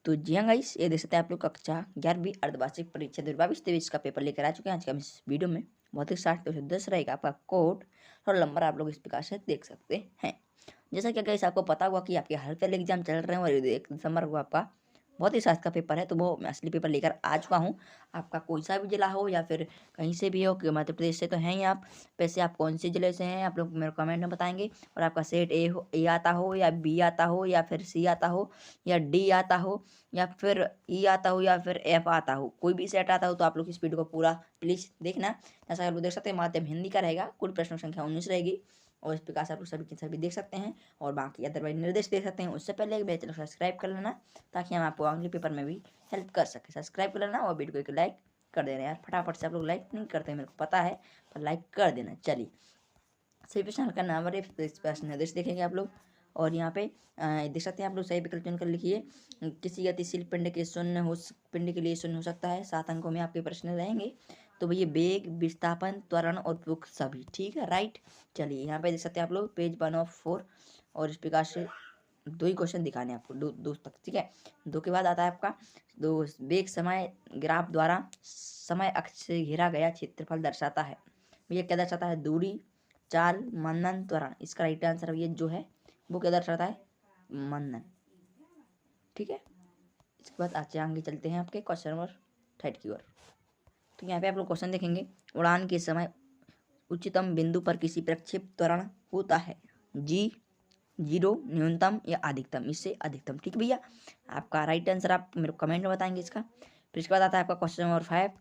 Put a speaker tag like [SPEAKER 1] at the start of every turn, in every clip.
[SPEAKER 1] तो जी हाँ गाइस, ये देख सकते हैं आप लोग कक्षा 11वीं अर्धवार्षिक परीक्षा 2022-23 का पेपर लेकर आ चुके हैं। आज का हम इस वीडियो में भौतिक शास्त्र 210 रहेगा आपका कोड और नंबर आप लोग इस प्रकार से देख सकते हैं। जैसा कि गाइस आपको पता हुआ कि आपके हर पहले एग्जाम चल रहे हैं और 1 दिसंबर को आपका भौतिक शास्त्र का पेपर है, तो वो मैं असली पेपर लेकर आ चुका हूँ। आपका कोई सा भी जिला हो या फिर कहीं से भी हो, कि मध्य प्रदेश से तो हैं ही आप, वैसे आप कौन से जिले से हैं आप लोग मेरे कमेंट में बताएंगे। और आपका सेट ए आता हो या बी आता हो या फिर सी आता हो या डी आता हो या फिर ई आता हो या फिर एफ आता हो, कोई भी सेट आता हो, तो आप लोग इस वीडियो को पूरा प्लीज़ देखना। जैसा आप लोग देख सकते हैं माध्यम हिंदी का रहेगा, कुल प्रश्नों की संख्या 19 रहेगी और इस प्रकार से आप लोग सभी के सभी देख सकते हैं। और बाकी अदरवाइज निर्देश देख सकते हैं। उससे पहले मेरे चैनल सब्सक्राइब कर लेना ताकि हम आपको अगले पेपर में भी हेल्प कर सकें। सब्सक्राइब कर लेना और वीडियो को एक लाइक कर देना यार, फटाफट से। आप लोग लाइक नहीं करते मेरे को पता है, पर लाइक कर देना। चलिए, सही प्रश्न का नाम है, इस प्रश्न निर्देश देखेंगे आप लोग। और यहाँ पे देख सकते हैं आप लोग सही विकल्प चुनकर लिखिए। किसी गतिशील पिंड के लिए शून्य हो सकता है। 7 अंकों में आपके प्रश्न रहेंगे। तो भैया वेग, विस्थापन, त्वरण और उपयुक्त सभी, ठीक है, राइट। चलिए, यहाँ पे देख सकते हैं आप लोग पेज 1 ऑफ 4 और इस प्रकार से 2 ही क्वेश्चन दिखाने हैं आपको, दो तक, ठीक है। 2 के बाद आता है आपका दो, वेग समय ग्राफ द्वारा समय अक्ष से घेरा गया क्षेत्रफल दर्शाता है। भैया क्या दर्शाता है? दूरी, चाल, मंदन, त्वरण। इसका राइट आंसर ये जो है वो क्या दर्शाता है? मंदन, ठीक है। इसके बाद आगे चलते हैं आपके क्वेश्चन नंबर 30 की ओर। तो यहाँ पे आप लोग क्वेश्चन देखेंगे। उड़ान के समय उच्चतम बिंदु पर किसी प्रक्षेप त्वरण होता है जी, 0, न्यूनतम या अधिकतम, इससे अधिकतम, ठीक है भैया। आपका राइट आंसर आप मेरे को कमेंट में बताएंगे इसका। फिर इसके बाद आता है आपका क्वेश्चन नंबर 5,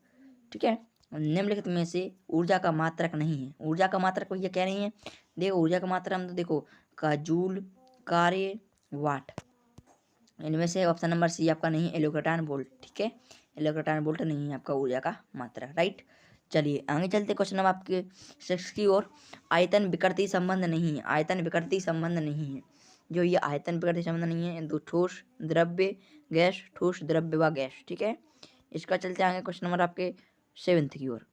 [SPEAKER 1] ठीक है। निम्नलिखित में से ऊर्जा का मात्रक नहीं है। ऊर्जा का मात्रक भैया क्या नहीं है? देखो, ऊर्जा का मात्रक हम तो देखो का जूल, कार्य, वाट, इनमें से ऑप्शन नंबर सी आपका नहीं है, इलेक्ट्रॉन वोल्ट, ठीक है। इलेक्ट्रॉन वोल्ट नहीं है आपका ऊर्जा का मात्रक, राइट। चलिए आगे चलते क्वेश्चन नंबर आपके 6 की ओर। आयतन विकृति संबंध नहीं है। आयतन विकृति संबंध नहीं है। जो ये आयतन विकृति संबंध नहीं है, दो ठोस द्रव्य गैस, ठोस द्रव्य व गैस, ठीक है। इसका चलते आगे क्वेश्चन नंबर आपके 7 की ओर,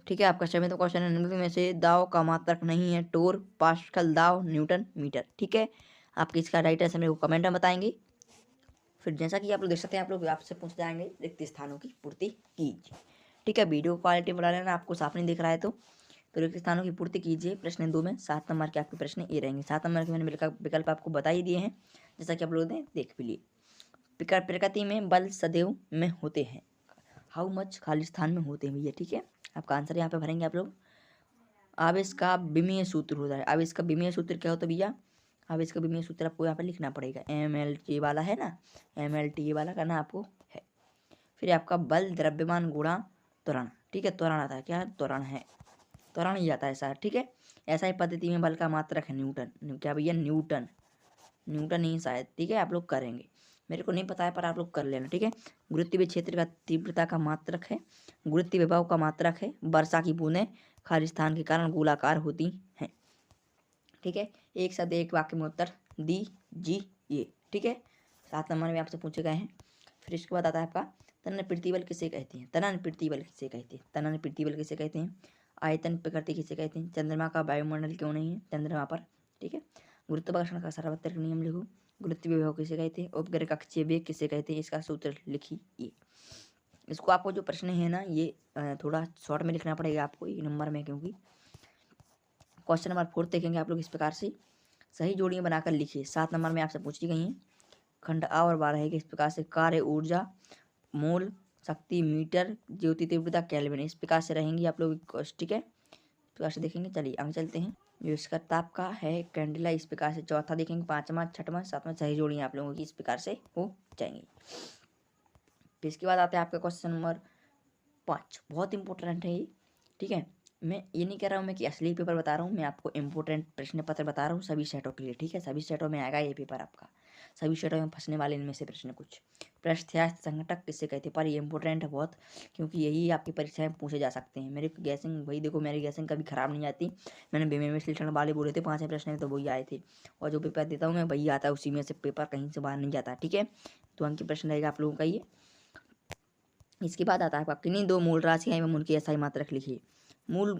[SPEAKER 1] ठीक है। आपका 7वां क्वेश्चन है, निम्नलिखित में से दाव का मात्रक नहीं है टोर, पास्कल, दाव, न्यूटन, मीटर, ठीक है। आपकी इसका राइट आंसर मेरे को कमेंट में बताएंगे। फिर जैसा कि आप लोग देख सकते हैं, आप लोग आपसे पूछ जाएंगे रिक्त स्थानों की पूर्ति कीजिए, ठीक है। वीडियो क्वालिटी बढ़ा लेना, आपको साफ नहीं दिख रहा है तो रिक्त स्थानों की पूर्ति कीजिए। प्रश्न 2 में 7 नंबर के आपके प्रश्न ये रहेंगे। 7 नंबर के मैंने विकल्प आपको बता ही दिए हैं, जैसा कि आप लोगों ने देख भी लिए। प्रकृति में बल सदैव में होते हैं। हाउ मच खाली स्थान में होते हैं भैया, ठीक है। आपका आंसर यहाँ पे भरेंगे आप लोग। आवेश का विमीय सूत्र होता है। आवेश का विमीय सूत्र क्या होता है भैया? आवेश का विमीय सूत्र आपको यहाँ पे लिखना पड़ेगा। MLT वाला है ना, MLT वाला करना आपको है। फिर आपका बल, द्रव्यमान गुणा त्वरण, ठीक है। त्वरण आता है, क्या त्वरण है? त्वरण ही आता है सर, ठीक है। ऐसा ही पद्धति में बल का मात्रक है न्यूटन। क्या भैया? न्यूटन, न्यूटन ही शायद, ठीक है। आप लोग करेंगे, मेरे को नहीं पता है पर आप लोग कर लेना, ठीक है। गुरुत्वीय क्षेत्र का तीव्रता का मात्रक है। गुरुत्वीय विभव का मात्रक है। वर्षा की बूंदें खाली स्थान के कारण गोलाकार होती हैं, ठीक है। एक शब्द एक वाक्य में उत्तर दीजिए, ठीक है। 7 नंबर में आपसे पूछे गए हैं। फिर इसके बाद आता है आपका तनन प्रतिबल किसे कहते हैं? तनन प्रतिबल किसे कहते हैं? तनन प्रतिबल किसे कहते हैं? आयतन प्रकृति किसे कहते हैं? चंद्रमा का वायुमंडल क्यों नहीं है चंद्रमा पर, ठीक है। गुरुत्वाकर्षण का सार्वत्रिक नियम लिखो। गुरुत्वीय विभव किसे कहते हैं? उपग्रह कक्षीय वेग किसे कहते हैं? इसका सूत्र लिखिए। इसको आपको जो प्रश्न है ना, ये थोड़ा शॉर्ट में लिखना पड़ेगा आपको एक नंबर में, क्योंकि क्वेश्चन नंबर 4 देखेंगे आप लोग इस प्रकार से। सही जोड़ियां बनाकर लिखिए। 7 नंबर में आपसे पूछी गई हैं। खंड आ और 12 है कि इस प्रकार से कार्य ऊर्जा, मोल, शक्ति, मीटर, ज्योति तीव्रता, केल्विन, इस प्रकार से रहेंगी आप लोग, ठीक है। इस प्रकार से देखेंगे। चलिए आगे चलते हैं। जो इसका ताप का है कैंडिला, इस प्रकार से चौथा देखेंगे। 5वां, 6वां, 7वां सही जोड़ियां आप लोगों की इस प्रकार से हो जाएंगी। फिर इसके बाद आते हैं आपका क्वेश्चन नंबर 5, बहुत इंपॉर्टेंट है ये, ठीक है। मैं ये नहीं कह रहा हूँ मैं कि असली पेपर बता रहा हूँ, मैं आपको इंपॉर्टेंट प्रश्न पत्र बता रहा हूँ सभी सेटों के लिए, ठीक है। सभी सेटों में आएगा ये पेपर आपका, सभी सेटों में फंसने वाले इनमें से प्रश्न कुछ। पृष्ठस्थ संघटक किससे कहते हैं? पर ये इंपॉर्टेंट है बहुत, क्योंकि यही आपकी परीक्षा में पूछे जा सकते हैं। मेरी गैसिंग भाई देखो, मेरी गैसिंग कभी खराब नहीं आती। मैंने बीमे विश्लेषण वाले बोले थे 5 प्रश्न तो वही आए थे, और जो पेपर देता हूँ मैं वही आता है, उसी में से पेपर कहीं से बाहर नहीं जाता, ठीक है। तो अंक प्रश्न रहेगा आप लोगों का ये। इसके बाद आता है आपका किन्हीं 2 मूल राशियाँ एवं उनकी एसआई मात्रक लिखिए। मूल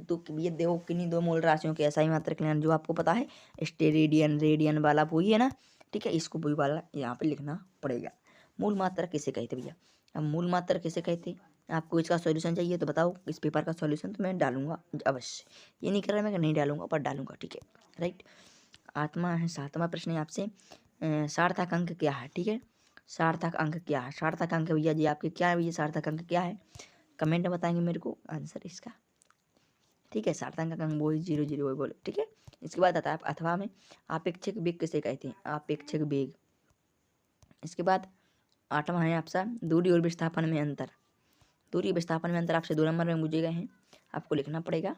[SPEAKER 1] तो ये देखो, किन्हीं 2 मूल राशियों की एसआई मात्रक लेना, जो आपको पता है स्टेरेडियन रेडियन वाला वही है ना, ठीक है, इसको वही वाला यहाँ पे लिखना पड़ेगा। मूल मात्रा किसे कहते भैया? अब मूल मात्रा किसे कहते? आपको इसका सॉल्यूशन चाहिए तो बताओ, इस पेपर का सॉल्यूशन तो मैं डालूंगा अवश्य, ये नहीं कर रहा मैं कि नहीं डालूंगा, पर डालूंगा, ठीक है राइट। आत्मा है 7वां प्रश्न है आपसे, सार्थक अंक क्या है? ठीक है, सार्थक अंक क्या है? सार्थक अंक भैया जी आपके क्या है भैया? सार्थक अंक क्या है? कमेंट में बताएंगे मेरे को आंसर इसका, ठीक है। सार्थक अंक वही 0 0 वही बोले, ठीक है। इसके बाद आता है अथवा में आपेक्षिक वेग किसे कहते हैं? आपेक्षिक वेग। इसके बाद 8वां है आपका दूरी और विस्थापन में अंतर। दूरी विस्थापन में अंतर आपसे 2 नंबर में पूछे गए हैं, आपको लिखना पड़ेगा,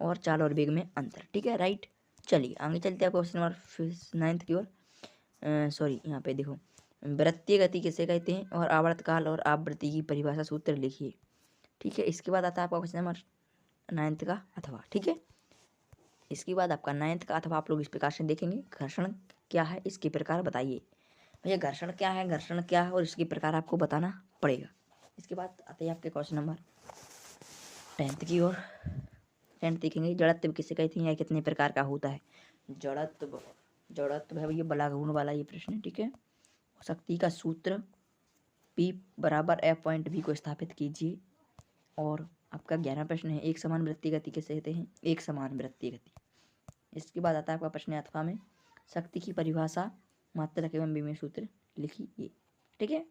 [SPEAKER 1] और चाल और वेग में अंतर, ठीक है राइट। चलिए आगे चलते हैं क्वेश्चन नंबर 9 की ओर। सॉरी यहाँ पे देखो, वृत्तीय गति किसे कहते हैं? और आवर्तकाल और आवृत्ति की परिभाषा सूत्र लिखिए, ठीक है। इसके बाद आता है आपका क्वेश्चन नंबर 9 का अथवा, ठीक है। इसके बाद आपका 9 का अथवा आप लोग इस प्रकार से देखेंगे, घर्षण क्या है, इसके प्रकार बताइए भैया। घर्षण क्या है, घर्षण क्या है, और इसके प्रकार आपको बताना पड़ेगा। इसके बाद आते हैं आपके क्वेश्चन नंबर 10 की ओर। 10 देखेंगे, जड़त्व किसे कहते हैं या कितने प्रकार का होता है? जड़त्व, जड़त्व है भैया बला गुण वाला ये प्रश्न, ठीक है। शक्ति का सूत्र P बराबर F.V को स्थापित कीजिए। और आपका 11वां प्रश्न है, एक समान वृत्तीय गति किसे कहते हैं? एक समान वृत्तीय गति। इसके बाद आता है आपका प्रश्न अथवा में शक्ति की परिभाषा, मात्रक एवं विमेय सूत्र लिखिए, ठीक है।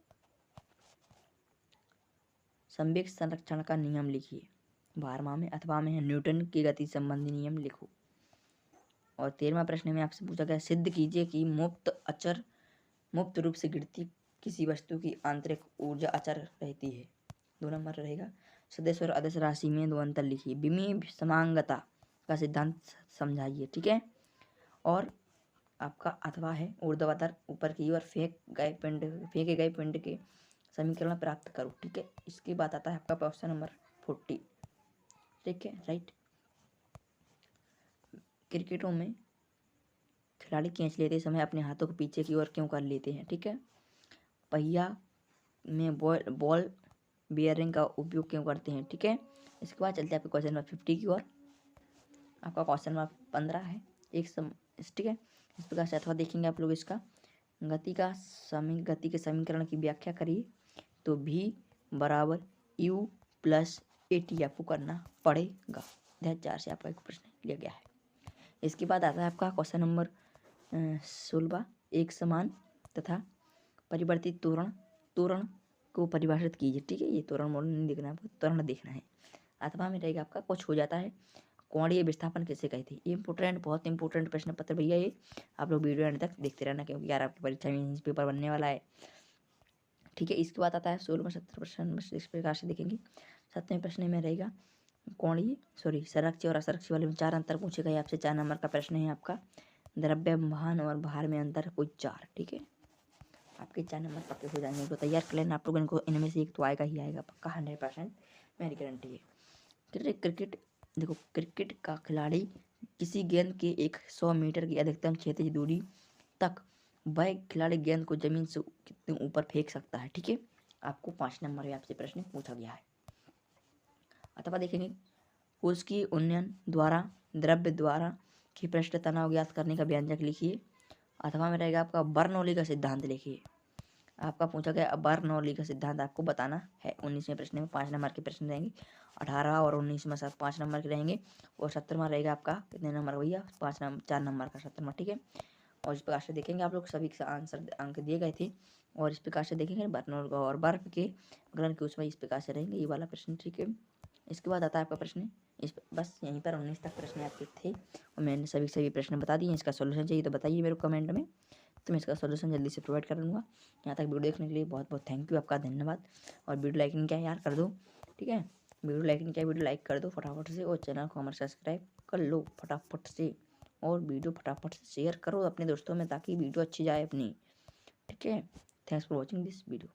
[SPEAKER 1] संवेग संरक्षण का नियम लिखिए। 12वां में अथवा में है न्यूटन की गति संबंधी नियम लिखो। और 13वां प्रश्न में आपसे पूछा गया सिद्ध कीजिए कि मुक्त रूप से गिरती किसी वस्तु की आंतरिक ऊर्जा अचर रहती है। 2 नंबर रहेगा। सदिश और अदिश राशि में 2 अंतर लिखिए। विमीय समांगता का सिद्धांत समझाइए, ठीक है। और आपका अथवा है ऊर्ध्वाधर ऊपर की ओर फेंके गए पिंड के समीकरण प्राप्त करो, ठीक है। इसके बाद आता है आपका क्वेश्चन नंबर 40, ठीक है राइट। क्रिकेटों में खिलाड़ी कैच लेते समय अपने हाथों को पीछे की ओर क्यों कर लेते हैं? ठीक है। पहिया में बॉल बियरिंग का उपयोग क्यों करते हैं? ठीक है। इसके बाद चलते हैं आपके क्वेश्चन नंबर 50 की ओर। आपका क्वेश्चन नंबर 15 है ठीक है। इस प्रकार से अथवा देखेंगे आप लोग इसका गति के समीकरण की व्याख्या करिए। तो v बराबर u प्लस AT आपको करना पड़ेगा। 4 से आपका एक प्रश्न लिया गया है। इसके बाद आता है आपका क्वेश्चन नंबर 16 एक समान तथा परिवर्तित त्वरण को परिभाषित कीजिए, ठीक है। ये त्वरण मॉडल नहीं देखना है, आपको त्वरण देखना है। अथवा में रहेगा आपका कुछ हो जाता है कोणीय विस्थापन किसे कहते हैं? इंपोर्टेंट, बहुत इंपॉर्टेंट प्रश्न पत्र भैया ये, आप लोग वीडियो एंड तक देखते रहना क्योंकि यार आपकी परीक्षा में पेपर बनने वाला है, ठीक है। इसके बाद आता है 16 70 प्रश्न इस प्रकार से देखेंगे। 7वें प्रश्न में रहेगा संरक्षी और असरक्षी वाले में 4 अंतर पूछे गए आपसे। 4 नंबर का प्रश्न है आपका द्रव्यमान और भार में अंतर कोई 4, ठीक है। आपके 4 नंबर पक्के हो जाएंगे, तो तैयार कर लेना आप लोग इनको, इनमें से एक तो आएगा ही आएगा पक्का, 100% मेरी गारंटी है। क्रिकेट देखो, क्रिकेट का खिलाड़ी किसी गेंद के 100 मीटर की अधिकतम क्षैतिज दूरी तक वह खिलाड़ी गेंद को जमीन से कितने ऊपर फेंक सकता है, ठीक है। आपको 5 नंबर में आपसे प्रश्न पूछा गया है। अथवा देखेंगे उसकी उन्नयन द्वारा द्रव्य द्वारा की पृष्ठ तनाव ज्ञात करने का व्यंजक लिखिए। अथवा में रहेगा आपका बर्नौली का सिद्धांत लिखिए। आपका पूछा गया बर्नौली का सिद्धांत आपको बताना है। 19वें प्रश्न में 5 नंबर के प्रश्न रहेंगे। 18 और 19 में 5 नंबर के रहेंगे। और 17वां रहेगा आपका कितने नंबर भैया? 4 नंबर का 17वां, ठीक है। और इस प्रकार से देखेंगे आप लोग सभी के आंसर अंक दिए गए थे। और इस प्रकार से देखेंगे बर्नौली और बर्फ के ग्रहण के उसमें इस प्रकार से रहेंगे ये वाला प्रश्न, ठीक है। इसके बाद आता है आपका प्रश्न बस यहीं पर 19 तक प्रश्न आपके थे और मैंने सभी प्रश्न बता दिए। इसका सोल्यूशन चाहिए तो बताइए मेरे को कमेंट में, तो मैं इसका सोल्यूशन जल्दी से प्रोवाइड कर दूँगा। यहाँ तक वीडियो देखने के लिए बहुत बहुत थैंक यू, आपका धन्यवाद। और वीडियो लाइक नहीं किया यार कर दो, ठीक है। वीडियो लाइक नहीं किया वीडियो लाइक कर दो फटाफट से, और चैनल को हमारा सब्सक्राइब कर लो फटाफट से, और वीडियो फटाफट से शेयर करो अपने दोस्तों में ताकि वीडियो अच्छी जाए अपनी, ठीक है। Thanks for watching this video.